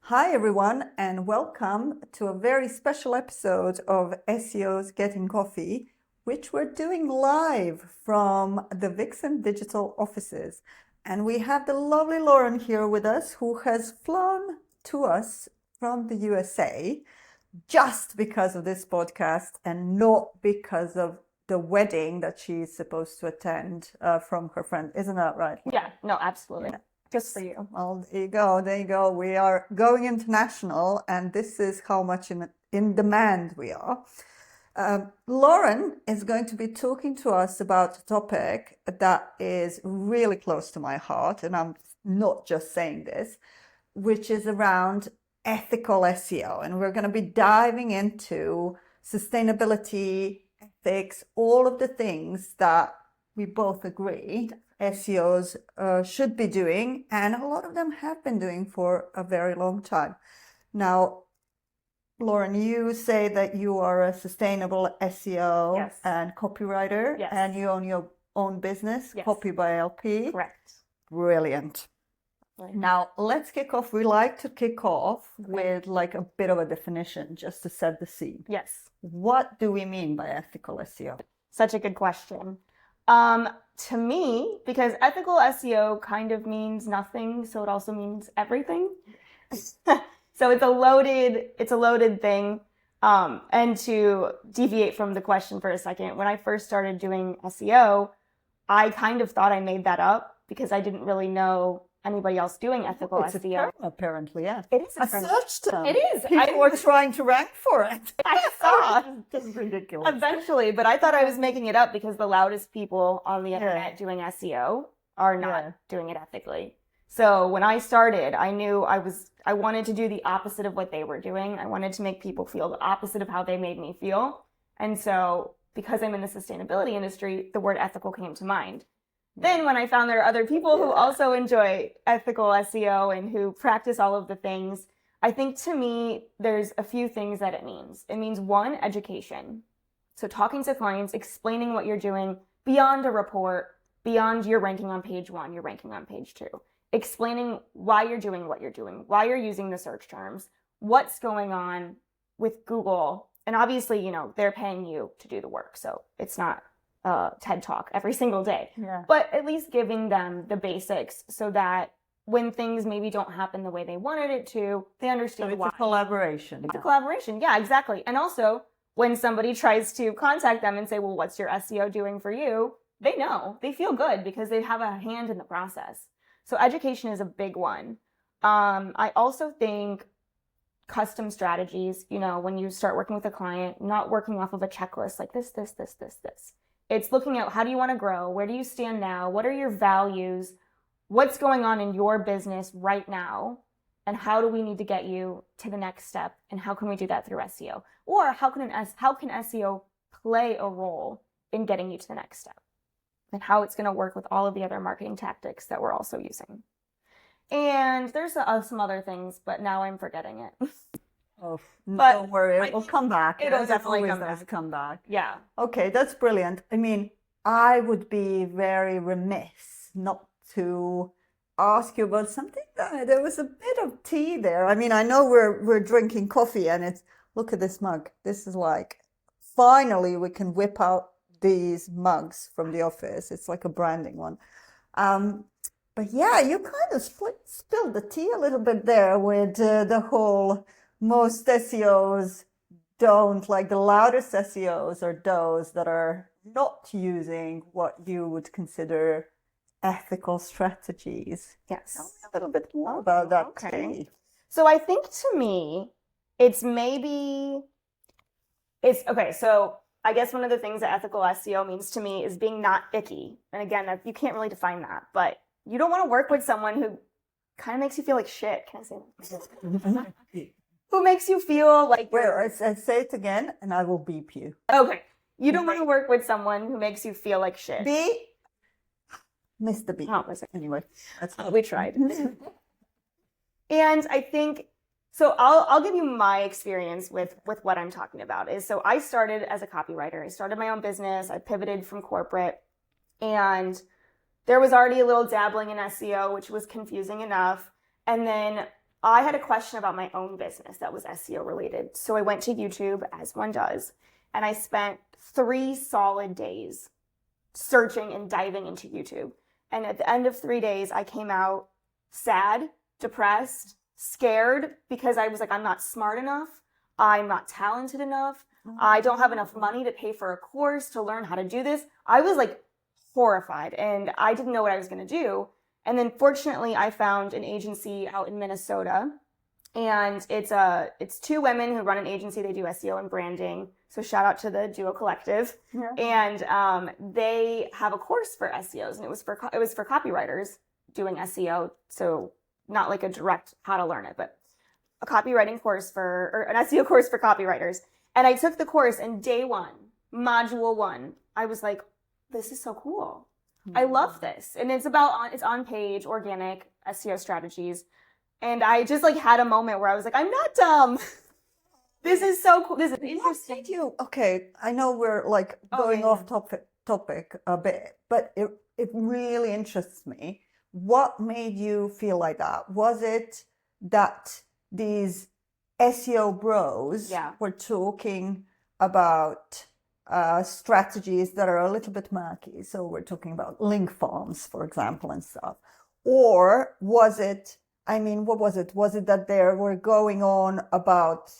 Hi everyone, and welcome to a very special episode of SEOs Getting Coffee, which we're doing live from the Vixen Digital offices. And we have the lovely Lauren here with us, who has flown to us from the USA just because of this podcast and not because of the wedding that she's supposed to attend from her friend. Isn't that right? Yeah, no, absolutely. Yeah. Just for you. Well, there you go. There you go. We are going international, and this is how much in demand we are. Lauren is going to be talking to us about a topic that is really close to my heart, and I'm not just saying this, which is around ethical SEO. And we're going to be diving into sustainability, ethics, all of the things that we both agree SEOs should be doing, and a lot of them have been doing for a very long time. Now, Lauren, you say that you are a sustainable SEO Yes. and copywriter, Yes. and you own your own business, Yes. Copy by LP. Correct. Brilliant. Right. Now, let's kick off. We like to kick off with like a bit of a definition just to set the scene. Yes. What do we mean by ethical SEO? Such a good question. To me, because ethical SEO kind of means nothing, so it also means everything. So it's a loaded thing. And to deviate from the question for a second, when I first started doing SEO, I kind of thought I made that up because I didn't really know anybody else doing ethical It's a SEO. term, apparently, yeah. It is A search term. It is. People were trying to rank for it. I saw. This is ridiculous. Eventually, but I thought I was making it up because the loudest people on the internet doing SEO are not doing it ethically. So when I started, I knew I wanted to do the opposite of what they were doing. I wanted to make people feel the opposite of how they made me feel. And so because I'm in the sustainability industry, the word ethical came to mind. Then when I found there are other people who also enjoy ethical SEO and who practice all of the things, I think to me, there's a few things that it means. It means one, education. So talking to clients, explaining what you're doing beyond a report, beyond your ranking on page 1, you're ranking on page 2. Explaining why you're doing what you're doing, why you're using the search terms, what's going on with Google. And obviously, they're paying you to do the work. So it's not TED Talk every single day. Yeah. But at least giving them the basics so that when things maybe don't happen the way they wanted it to, they understand So it's why. a collaboration. It's a collaboration. Yeah, exactly. And also, when somebody tries to contact them and say, well, what's your SEO doing for you? They know. They feel good because they have a hand in the process. So education is a big one. I also think custom strategies, when you start working with a client, not working off of a checklist like this. It's looking at how do you want to grow? Where do you stand now? What are your values? What's going on in your business right now? And how do we need to get you to the next step? And how can we do that through SEO? Or how can SEO play a role in getting you to the next step? And how it's going to work with all of the other marketing tactics that we're also using. And there's some other things, but now I'm forgetting it. Oh, But don't worry, it'll come back. It'll It definitely always come does back. come back. Yeah. Okay, that's brilliant. I mean, I would be very remiss not to ask you about something. There was a bit of tea there. I mean, I know we're drinking coffee, and look at this mug. This is like, finally we can whip out these mugs from the office. It's like a branding one. But yeah, you kind of spilled the tea a little bit there with the whole most SEOs don't, like the loudest SEOs are those that are not using what you would consider ethical strategies. Yes. Tell me a little bit more about that. Okay. tea. So I think to me, it's okay. So I guess one of the things that ethical SEO means to me is being not icky. And again, you can't really define that, but you don't want to work with someone who kind of makes you feel like shit. Can I say that? Who makes you feel like Wait, I say it again and I will beep you. Okay. You don't want to work with someone who makes you feel like shit. Beep. Mr. Beep. Oh, listen. Anyway, that's We tried. And I think, so I'll give you my experience with what I'm talking about. So I started as a copywriter. I started my own business. I pivoted from corporate, and there was already a little dabbling in SEO, which was confusing enough. And then I had a question about my own business that was SEO related. So I went to YouTube, as one does, and I spent 3 solid days searching and diving into YouTube. And at the end of 3 days, I came out sad, depressed, scared, because I was like, I'm not smart enough. I'm not talented enough. I don't have enough money to pay for a course to learn how to do this. I was like horrified, and I didn't know what I was going to do. And then fortunately, I found an agency out in Minnesota, and it's 2 women who run an agency. They do SEO and branding. So shout out to the Duo Collective. Yeah. And they have a course for SEOs, and it was for copywriters doing SEO. So not like a direct how to learn it, but a copywriting course or an SEO course for copywriters. And I took the course, and day 1, module 1, I was like, this is so cool. I love this. And it's on page, organic SEO strategies. And I just like had a moment where I was like, I'm not dumb. This is so cool. This is interesting. Okay, I know we're like going off topic a bit, but it really interests me. What made you feel like that? Was it that these SEO bros were talking about strategies that are a little bit murky? So we're talking about link farms, for example, and stuff. Or was it, what was it? Was it that they were going on about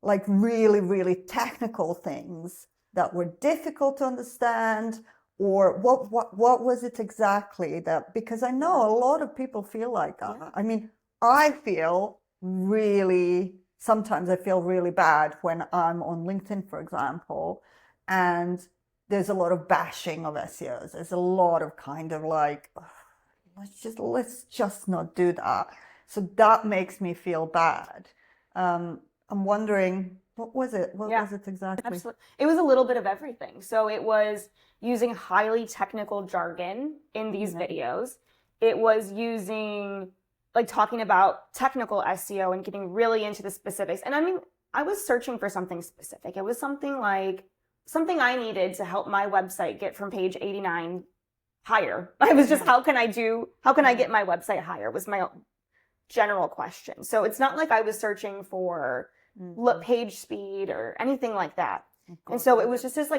like really, really technical things that were difficult to understand? Or what was it exactly that, because I know a lot of people feel like that. Yeah. Sometimes I feel really bad when I'm on LinkedIn, for example, and there's a lot of bashing of SEOs. There's a lot of kind of like, let's just not do that. So that makes me feel bad. I'm wondering, what was it? What was it exactly? Absolutely. It was a little bit of everything. So it was using highly technical jargon in these videos. It was using, like, talking about technical SEO and getting really into the specifics. And I was searching for something specific. It was something I needed to help my website get from page 89 higher. I was just, how can I get my website higher was my general question. So it's not like I was searching for page speed or anything like that. And so it was just this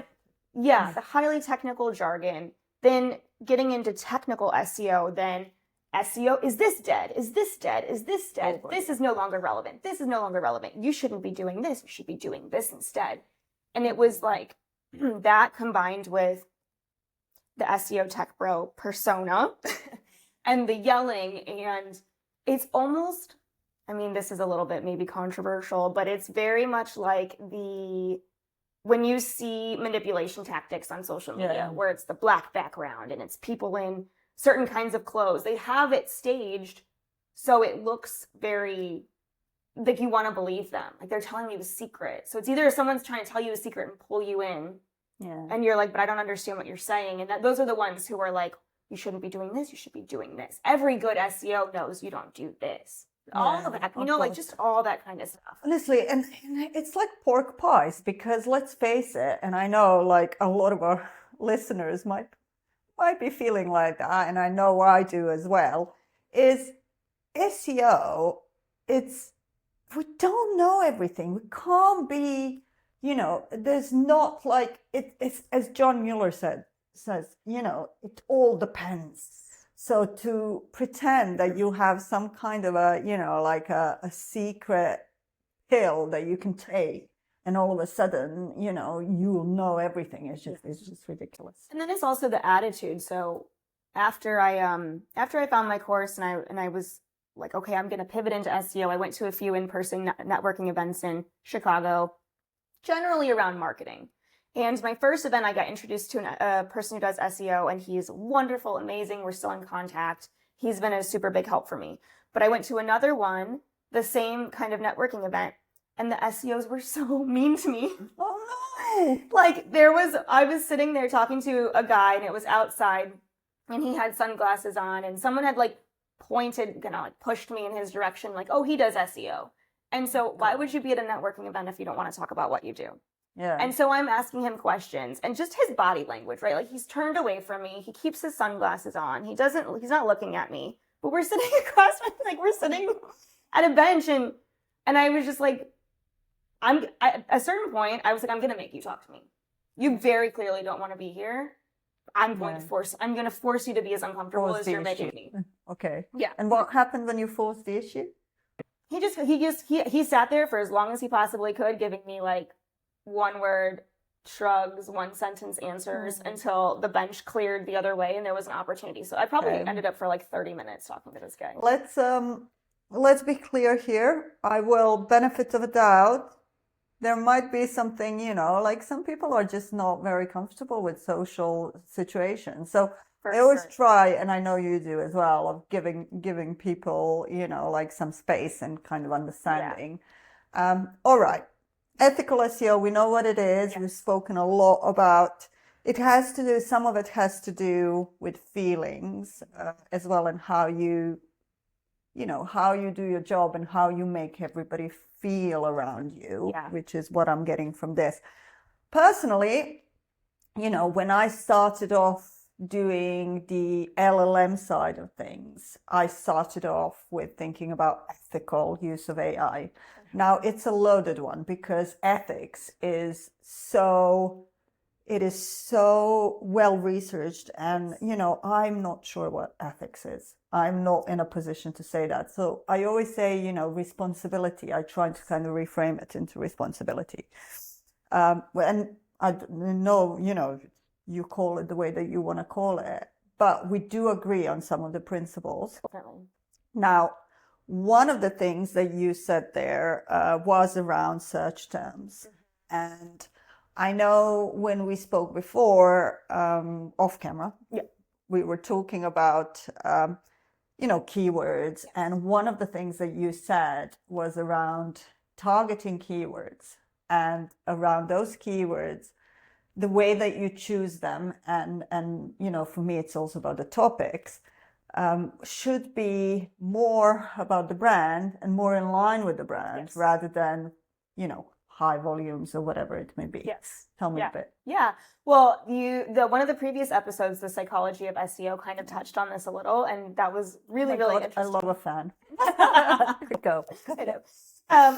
the highly technical jargon, then getting into technical SEO, then SEO, is this dead? Is this dead? Is this dead? This is no longer relevant. This is no longer relevant. You shouldn't be doing this. You should be doing this instead. And it was like that combined with the SEO tech bro persona and the yelling. And it's almost, this is a little bit maybe controversial, but it's very much like when you see manipulation tactics on social media, where it's the black background and it's people in certain kinds of clothes. They have it staged so it looks very like you want to believe them. Like they're telling you a secret. So it's either someone's trying to tell you a secret and pull you in, and you're like, but I don't understand what you're saying. And those are the ones who are like, you shouldn't be doing this. You should be doing this. Every good SEO knows you don't do this. All of that, just all that kind of stuff. Honestly, and it's like pork pies, because let's face it, and I know like a lot of our listeners might be feeling like that, and I know I do as well, is SEO, we don't know everything. We can't be, there's not like, it's as John Mueller says, it all depends. So to pretend that you have some kind of a secret pill that you can take, and all of a sudden, you'll know everything. It's just ridiculous. And then it's also the attitude. So after I found my course and I was like, okay, I'm going to pivot into SEO. I went to a few in-person networking events in Chicago, generally around marketing. And my first event, I got introduced to a person who does SEO, and he's wonderful, amazing. We're still in contact. He's been a super big help for me. But I went to another one, the same kind of networking event, and the SEOs were so mean to me. Oh no! I was sitting there talking to a guy, and it was outside, and he had sunglasses on, and someone had pushed me in his direction, like, oh, he does SEO. And so why would you be at a networking event if you don't want to talk about what you do? Yeah. And so I'm asking him questions, and just his body language, right? Like he's turned away from me. He keeps his sunglasses on. He's not looking at me, but we're sitting across, we're sitting at a bench, and I was just like, at a certain point, I was like, I'm going to make you talk to me. You very clearly don't want to be here. I'm going to force you to be as uncomfortable as you're making me. Okay. Yeah. And what happened when you forced the issue? He sat there for as long as he possibly could, giving me like one word shrugs, one sentence answers until the bench cleared the other way and there was an opportunity. So I probably ended up for like 30 minutes talking to this guy. Let's be clear here. I will benefit of a doubt. There might be something, like some people are just not very comfortable with social situations. So I always try, and I know you do as well, of giving people, like some space and kind of understanding. Yeah. All right. Ethical SEO, we know what it is. Yeah. We've spoken a lot about it. Some of it has to do with feelings as well, and how you do your job and how you make everybody feel around you, which is what I'm getting from this. Personally, when I started off doing the LLM side of things, I started off with thinking about ethical use of AI. Now it's a loaded one because ethics is so well researched, and I'm not sure what ethics is. I'm not in a position to say that. So I always say, responsibility. I try to kind of reframe it into responsibility. And I know, you call it the way that you want to call it, but we do agree on some of the principles. Definitely. Now, one of the things that you said there was around search terms. And I know when we spoke before, off camera, we were talking about, keywords. And one of the things that you said was around targeting keywords, and around those keywords, the way that you choose them. And for me, it's also about the topics, should be more about the brand and more in line with the brand rather than, high volumes or whatever it may be. Yes. Tell me a bit. Yeah. Well, one of the previous episodes, The Psychology of SEO, kind of touched on this a little, and that was really interesting. I love a fan. Go. I know.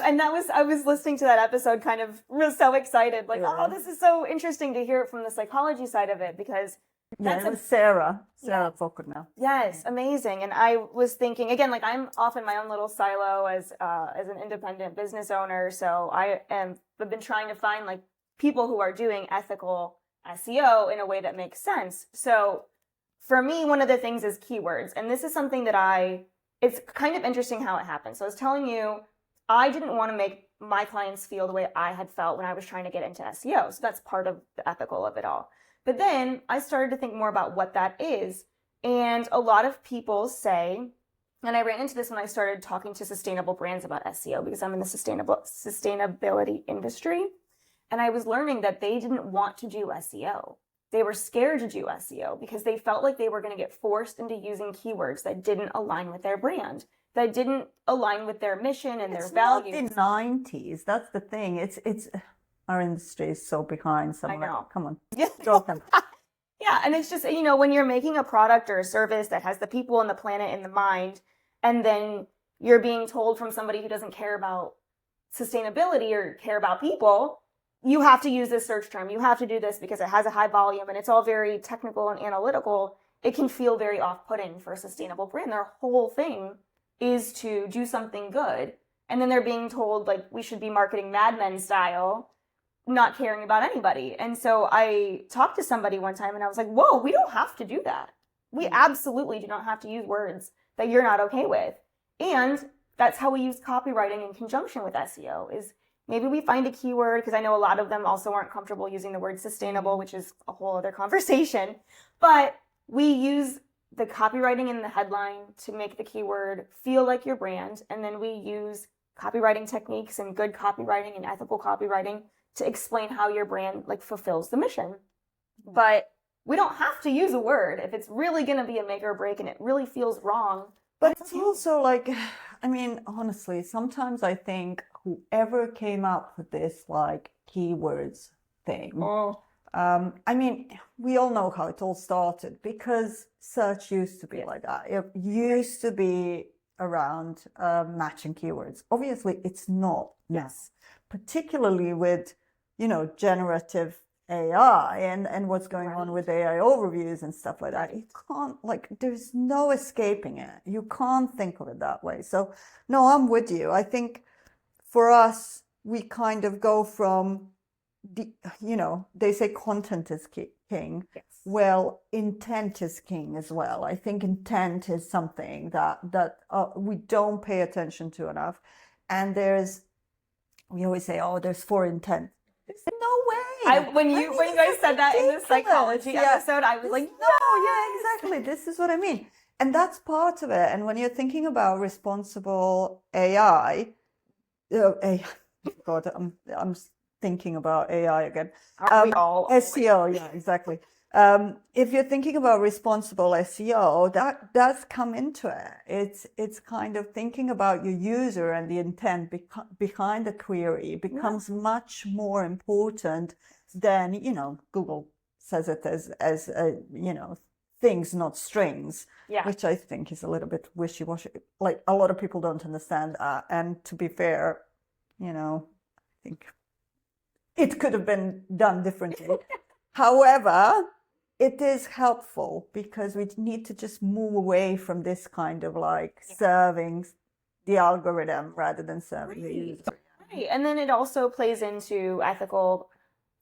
And I was listening to that episode, kind of was so excited, like, oh, this is so interesting to hear it from the psychology side of it, because it was Sarah Fokker now. Yes, amazing. And I was thinking, again, like I'm off in my own little silo as an independent business owner. So I've been trying to find like people who are doing ethical SEO in a way that makes sense. So for me, one of the things is keywords. And this is something that it's kind of interesting how it happened. So I was telling you, I didn't want to make my clients feel the way I had felt when I was trying to get into SEO. So that's part of the ethical of it all. But then I started to think more about what that is. And a lot of people say, and I ran into this when I started talking to sustainable brands about SEO, because I'm in the sustainability industry. And I was learning that they didn't want to do SEO. They were scared to do SEO because they felt like they were going to get forced into using keywords that didn't align with their brand, that didn't align with their mission and their values. It's not the 90s. That's the thing. It's our industry is so behind somewhere. I know. Come on. Yeah. Yeah. And it's just, when you're making a product or a service that has the people and the planet in the mind, and then you're being told from somebody who doesn't care about sustainability or care about people, you have to use this search term. You have to do this because it has a high volume and it's all very technical and analytical. It can feel very off-putting for a sustainable brand. Their whole thing is to do something good. And then they're being told like we should be marketing Mad Men style, not caring about anybody. And so I talked to somebody one time and I was like, whoa, we don't have to do that. We absolutely do not have to use words that you're not okay with. And that's how we use copywriting in conjunction with SEO is maybe we find a keyword, because I know a lot of them also aren't comfortable using the word sustainable, which is a whole other conversation. But we use the copywriting in the headline to make the keyword feel like your brand. And then we use copywriting techniques and good copywriting and ethical copywriting to explain how your brand like fulfills the mission. But we don't have to use a word if it's really going to be a make or break and it really feels wrong. But it's also like, honestly, sometimes I think whoever came up with this like keywords thing, we all know how it all started, because search used to be like that. It used to be around matching keywords. Obviously, it's not. Yes. Particularly with, generative AI and what's going on with AI overviews and stuff like that. You can't, there's no escaping it. You can't think of it that way. So, no, I'm with you. I think for us, we kind of go from they say content is king. Yes. Well, intent is king as well. I think intent is something that we don't pay attention to enough. And we always say, oh, there's 4 intent. There's no way. When you guys said that in the psychology episode, I was like, no, yeah, exactly. This is what I mean. And that's part of it. And when you're thinking about responsible AI, God, I'm thinking about AI again. Aren't we all? SEO, yeah, exactly. If you're thinking about responsible SEO, that does come into it. It's kind of thinking about your user, and the intent behind the query becomes much more important than, Google says it as things, not strings, which I think is a little bit wishy-washy. Like, a lot of people don't understand that. And to be fair, I think it could have been done differently. However, it is helpful because we need to just move away from this kind of serving the algorithm rather than serving the user. Right. And then it also plays into ethical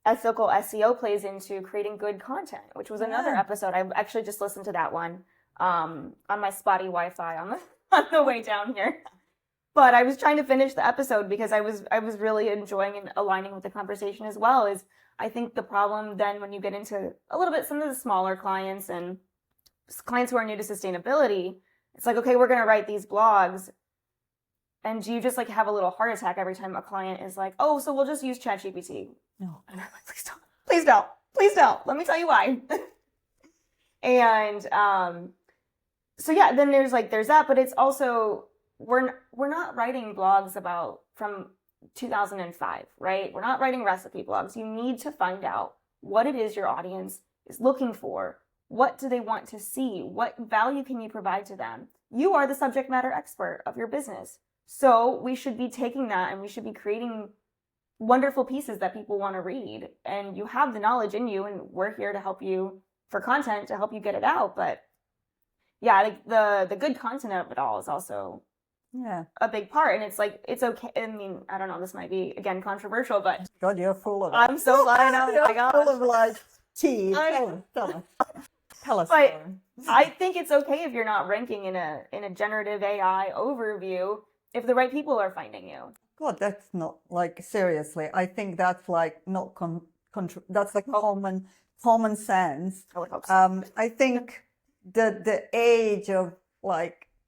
SEO plays into creating good content, which was another episode. I actually just listened to that one on my spotty Wi-Fi on the way down here. But I was trying to finish the episode because I was really enjoying and aligning with the conversation as well. Is I think the problem then when you get into a little bit some of the smaller clients and clients who are new to sustainability, it's like, okay, we're going to write these blogs. And do you just have a little heart attack every time a client is like, oh, so we'll just use ChatGPT? No. And I'm like, please don't. Please don't. Please don't. Let me tell you why. And so yeah, then there's that, but it's also we're not writing blogs from 2005, right? We're not writing recipe blogs. You need to find out what it is your audience is looking for. What do they want to see? What value can you provide to them? You are the subject matter expert of your business. So we should be taking that and we should be creating wonderful pieces that people want to read. And you have the knowledge in you, and we're here to help you for content to help you get it out. But yeah, the good content of it all is also a big part. And it's okay. I mean, I don't know, this might be again controversial, but God, you're full of it. I'm so glad. Oh my God. Full of tea. Tell us. But I think it's okay if you're not ranking in a generative AI overview if the right people are finding you. God, that's not seriously. I think that's not that's common sense. I would hope so. I think the age of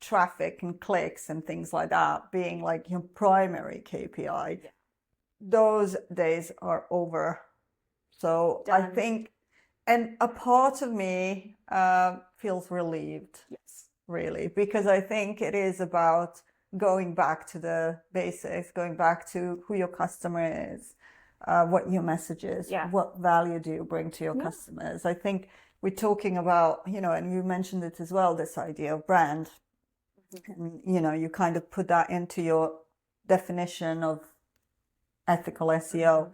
traffic and clicks and things like that being your primary KPI, those days are over. So done. I think, and a part of me feels relieved. Yes, really, because I think it is about going back to the basics, going back to who your customer is, what your message is, what value do you bring to your customers. I think we're talking about, and you mentioned it as well, this idea of brand. And, you kind of put that into your definition of ethical SEO.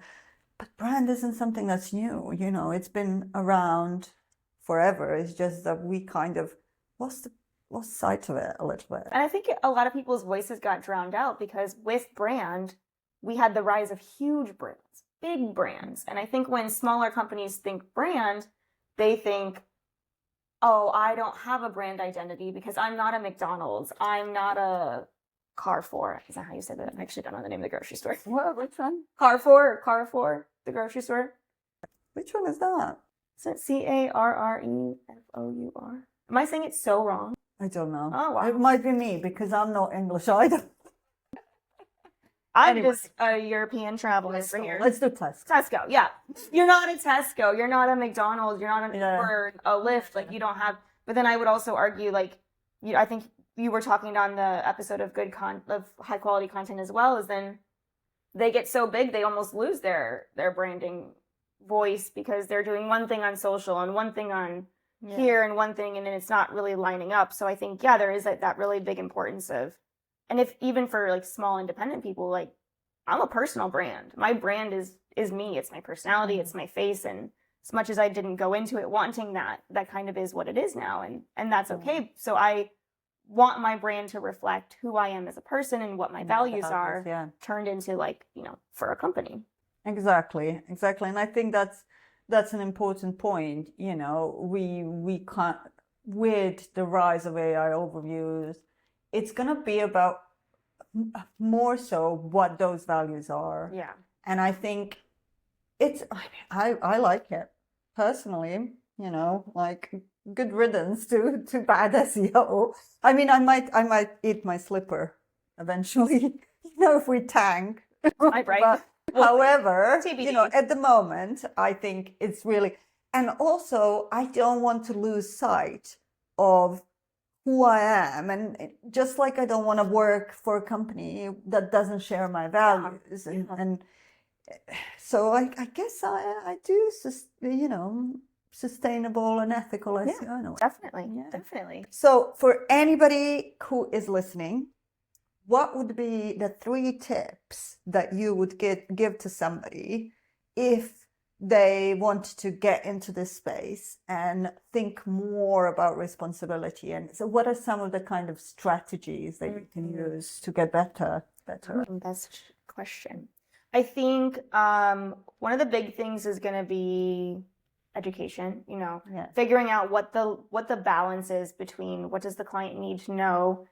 But brand isn't something that's new, it's been around forever. It's just that we kind of lost sight of it a little bit. And I think a lot of people's voices got drowned out because with brand, we had the rise of huge brands, big brands. And I think when smaller companies think brand, they think, oh, I don't have a brand identity because I'm not a McDonald's. I'm not a Carrefour. Is that how you say that? I actually don't know the name of the grocery store. What? Which one? Carrefour, the grocery store. Which one is that? Is it CARREFOUR? Am I saying it so wrong? I don't know. Oh, wow. It might be me because I'm not English either. I'm just a European traveler for here. Let's do Tesco. Tesco, yeah. You're not a Tesco. You're not a McDonald's. You're not Uber, a Lyft. You don't have. But then I would also argue, I think you were talking on the episode of of high quality content as well. Is then they get so big they almost lose their branding voice because they're doing one thing on social and one thing on here in one thing and then it's not really lining up. So I think, yeah, there is that really big importance of, and if even for like small independent people, like I'm a personal brand. My brand is me. It's my personality. It's my face. And as much as I didn't go into it wanting that kind of is what it is now. And that's okay. So I want my brand to reflect who I am as a person and what my values are turned into like, for a company. Exactly. And I think that's an important point. We can't, with the rise of AI overviews, it's going to be about more so what those values are. Yeah. And I think I like it personally, like good riddance to bad SEO. I mean, I might eat my slipper eventually, if we tank. Right. But, however, TBD. at the moment, I think it's really, and also I don't want to lose sight of who I am. And just like I don't want to work for a company that doesn't share my values. And so I guess I do, sustainable and ethical SEO in a way. Definitely. So for anybody who is listening, what would be the 3 tips that you would give to somebody if they want to get into this space and think more about responsibility? And so what are some of the kind of strategies that you can use to get better? That's a question. I think one of the big things is going to be education, figuring out what the balance is between what does the client need to know,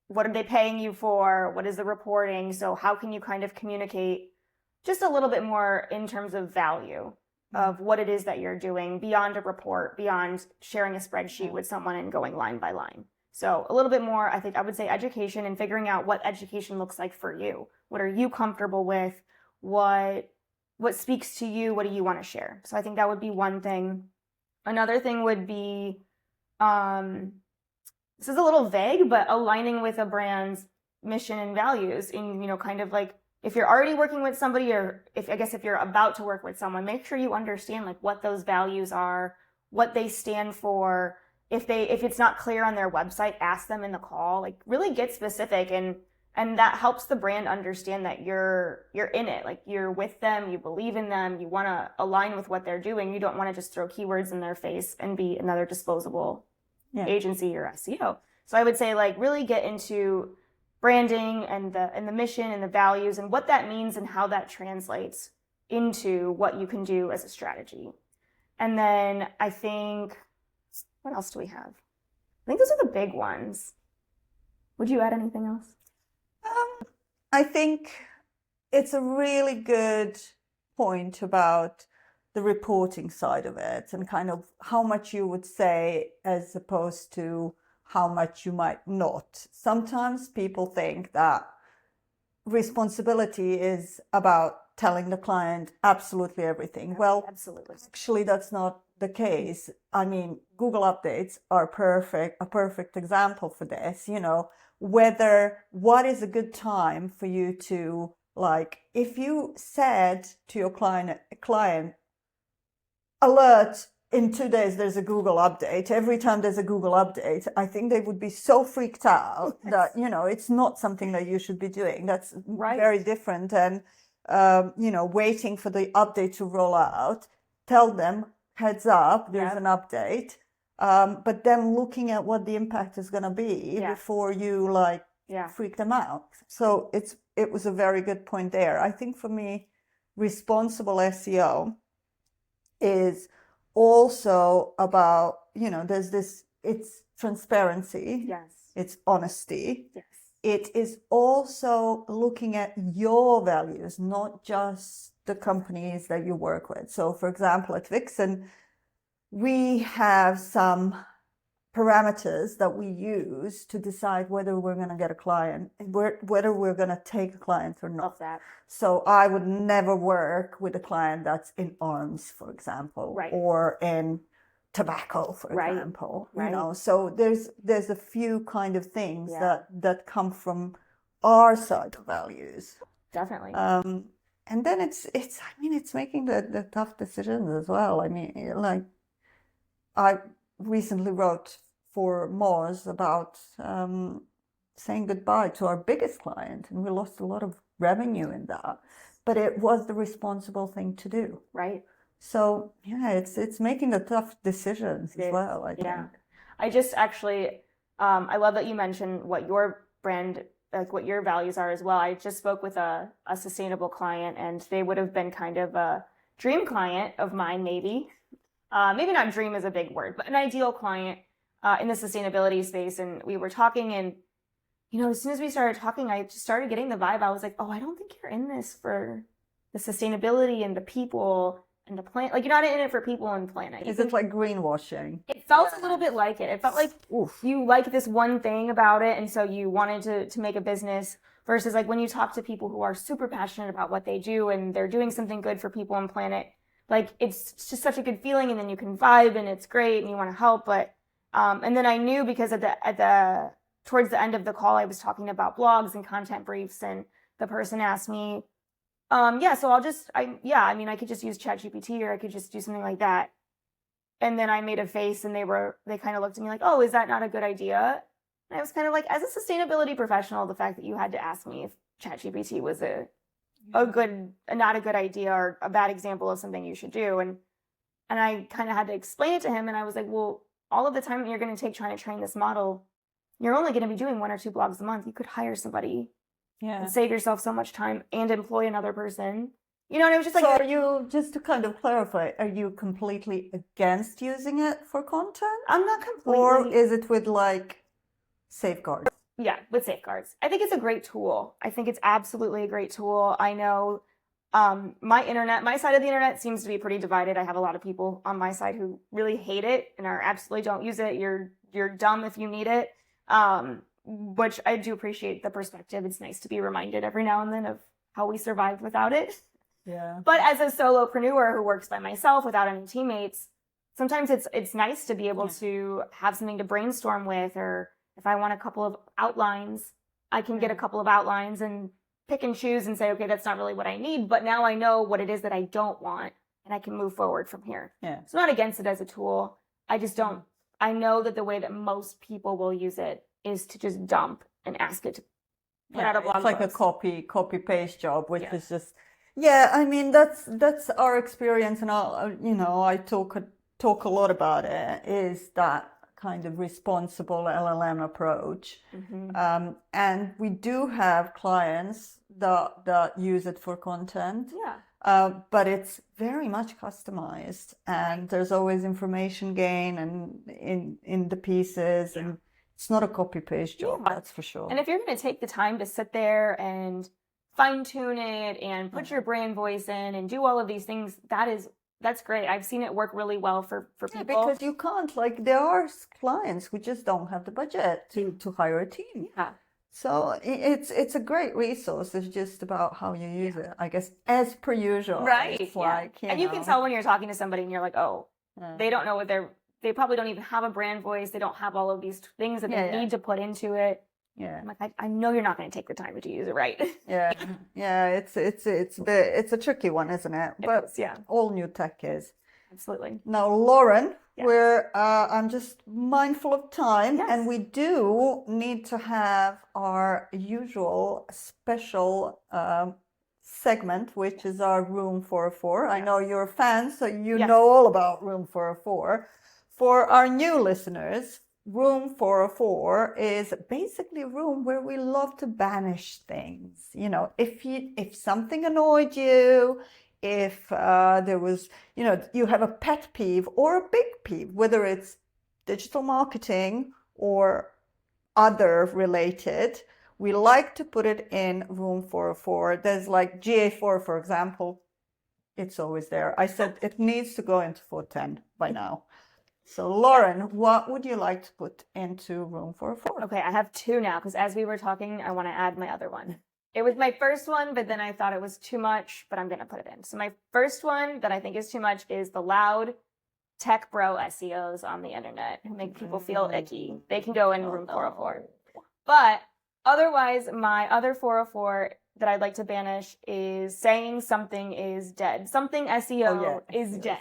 what are they paying you for, what is the reporting, so how can you kind of communicate just a little bit more in terms of value of what it is that you're doing beyond a report, beyond sharing a spreadsheet with someone and going line by line. So a little bit more, I think I would say education and figuring out what education looks like for you. What are you comfortable with? What speaks to you? What do you want to share? So I think that would be one thing. Another thing would be, this is a little vague, but aligning with a brand's mission and values in, kind of like if you're already working with somebody or if you're about to work with someone, make sure you understand like what those values are, what they stand for. If it's not clear on their website, ask them in the call, like really get specific and that helps the brand understand that you're in it. Like you're with them, you believe in them, you want to align with what they're doing. You don't want to just throw keywords in their face and be another disposable agency or SEO. So I would say like really get into branding and the mission and the values and what that means and how that translates into what you can do as a strategy. And then I think, what else do we have? I think those are the big ones. Would you add anything else? I think it's a really good point about the reporting side of it and kind of how much you would say as opposed to how much you might not. Sometimes people think that responsibility is about telling the client absolutely everything. Well, absolutely. Actually, that's not the case. I mean, Google updates are a perfect example for this, what is a good time for you to, like, if you said to your client, alert, in 2 days there's a Google update, every time there's a Google update, I think they would be so freaked out that, it's not something that you should be doing. That's very different. And, waiting for the update to roll out, tell them, heads up, there's an update. But then looking at what the impact is going to be before you freak them out. So it was a very good point there. I think for me, responsible SEO is also about, it's transparency. Yes. It's honesty. Yes. It is also looking at your values, not just the companies that you work with. So for example, at Vixen, we have some parameters that we use to decide whether we're going to get a client, whether we're going to take a client or not. Love that. So I would never work with a client that's in arms, for example, or in tobacco, for example. So there's a few kind of things that come from our side of values. Definitely. And then it's making the tough decisions as well. I mean, like, recently wrote for Moz about saying goodbye to our biggest client, and we lost a lot of revenue in that. But it was the responsible thing to do. Right. So yeah, it's making the tough decisions as well, I think. I just actually, I love that you mentioned what your brand, like what your values are as well. I just spoke with a sustainable client, and they would have been kind of a dream client of mine, maybe. Maybe not dream is a big word, but an ideal client in the sustainability space. And we were talking, and you know, as soon as we started talking, I just started getting the vibe. I was like, oh, I don't think you're in this for the sustainability and the people and the planet. Like, you're not in it for people and planet. Is it like greenwashing? It felt a little bit like it. It felt like you like this one thing about it, and so you wanted to make a business, versus like when you talk to people who are super passionate about what they do and they're doing something good for people and planet, like it's just such a good feeling, and then you can vibe and it's great and you want to help. But and then I knew, because towards the end of the call, I was talking about blogs and content briefs, and the person asked me, so I mean, I could just use ChatGPT, or I could just do something like that. And then I made a face, and they kind of looked at me like, oh, is that not a good idea? And I was kind of like, as a sustainability professional, the fact that you had to ask me if ChatGPT was not a good idea or a bad example of something you should do. And I kind of had to explain it to him. And I was like, well, all of the time that you're going to take trying to train this model, you're only going to be doing 1 or 2 blogs a month. You could hire somebody and save yourself so much time and employ another person. You know, and it was just like... So are you, just to kind of clarify, are you completely against using it for content? I'm not completely... Or is it with like safeguards? Yeah, with safeguards. I think it's a great tool. I think it's absolutely a great tool. I know my side of the internet seems to be pretty divided. I have a lot of people on my side who really hate it and are absolutely don't use it. You're dumb if you need it. Which I do appreciate the perspective. It's nice to be reminded every now and then of how we survived without it. Yeah. But as a solopreneur who works by myself without any teammates, sometimes it's nice to be able to have something to brainstorm with, or if I want a couple of outlines, I can get a couple of outlines and pick and choose and say, okay, that's not really what I need, but now I know what it is that I don't want, and I can move forward from here. Yeah. So I'm not against it as a tool. I just don't, I know that the way that most people will use it is to just dump and ask it to put out a blog post. It's like a copy paste job, which is just, I mean, that's our experience, and I talk a lot about it, is that kind of responsible LLM approach. Mm-hmm. And we do have clients that use it for content. But it's very much customized, and there's always information gain and in the pieces, and it's not a copy paste job, that's for sure. And if you're going to take the time to sit there and fine tune it and put your brand voice in and do all of these things, that's great. I've seen it work really well for people. Because you can't, like, there are clients who just don't have the budget to hire a team. Yeah. So it's a great resource. It's just about how you use it, I guess, as per usual. Right. It's like, and you can tell when you're talking to somebody and you're like, oh, they don't know what they probably don't even have a brand voice. They don't have all of these things that they need to put into it. Yeah. I'm like, I know you're not going to take the time to use it right. Yeah. It's a tricky one, isn't it? But all new tech is. Absolutely. Now, Lauren, I'm just mindful of time, and we do need to have our usual special segment, which is our Room 404. I know you're a fan, so you know all about Room 404. For our new listeners, Room 404 is basically a room where we love to banish things. You know, if something annoyed you, if there was, you have a pet peeve or a big peeve, whether it's digital marketing or other related, we like to put it in Room 404. There's like GA4, for example. It's always there. I said it needs to go into 410 by now. So Lauren, what would you like to put into Room 404? Okay, I have 2 now, because as we were talking, I want to add my other one. It was my first one, but then I thought it was too much, but I'm going to put it in. So my first one that I think is too much is the loud tech bro SEOs on the internet who make people feel icky. They can go in Room 404. But otherwise, my other 404 that I'd like to banish is saying something is dead. Something SEO is dead.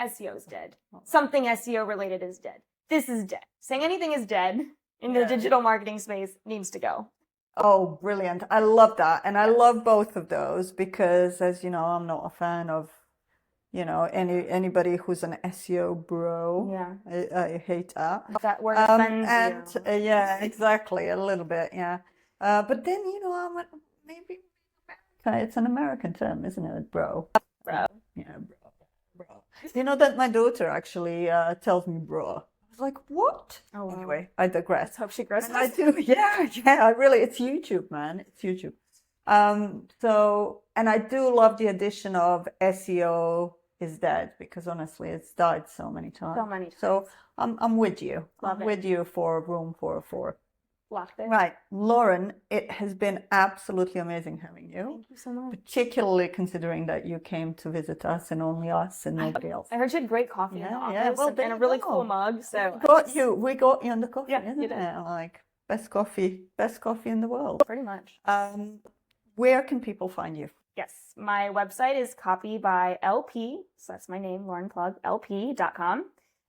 SEO is dead. Something SEO related is dead. this is dead. Saying anything is dead in the digital marketing space needs to go. Oh, brilliant. I love that. And I love both of those because, as you know, I'm not a fan of, anybody who's an SEO bro. Yeah. I hate that. That word offends you. Yeah, exactly. A little bit, yeah. But then, maybe it's an American term, isn't it? Bro. Bro. Yeah, bro. You know that my daughter actually tells me bro. I was like, what? Oh, wow. Anyway, I digress. Let's hope she grows And I do, yeah, it's YouTube, man. It's YouTube. And I do love the addition of SEO is dead because honestly, it's died so many times. So many times. So I'm with you. Love it. With you for room 404. Locked it. Right. Lauren, it has been absolutely amazing having you. Thank you so much. Particularly considering that you came to visit us and only us and nobody else. I heard you had great coffee in the office well, and a really cool mug. So we got you on the coffee, isn't you did. it? Like best coffee in the world. Pretty much. Where can people find you? Yes, my website is copy by LP. So that's my name, Lauren Plug, LP.com.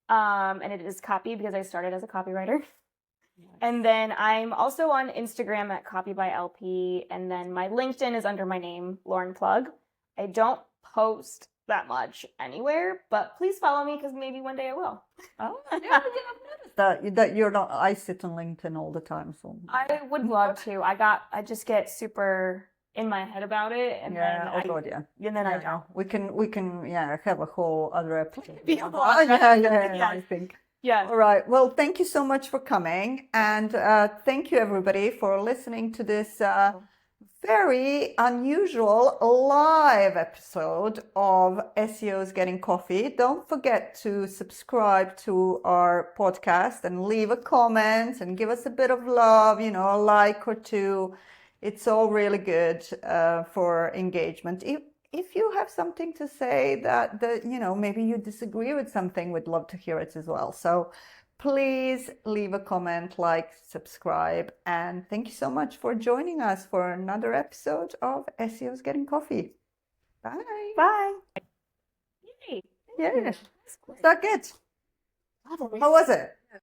And it is copy because I started as a copywriter. Yes. And then I'm also on Instagram at copy by LP. And then my LinkedIn is under my name, Lauren Plug. I don't post that much anywhere, but please follow me because maybe one day I will. Oh, yeah, I've noticed that you're not. I sit on LinkedIn all the time, so I would love to. I just get super in my head about it, and then I don't. We can have a whole other episode. I think. Yeah. All right. Well, thank you so much for coming, and thank you everybody for listening to this very unusual live episode of SEOs Getting Coffee. Don't forget to subscribe to our podcast and leave a comment and give us a bit of love, a like or two. It's all really good for engagement. If you have something to say that maybe you disagree with something, we'd love to hear it as well. So please leave a comment, like, subscribe, and thank you so much for joining us for another episode of SEOs Getting Coffee. Bye. Bye. Yay. Yeah. Is that good? How was it?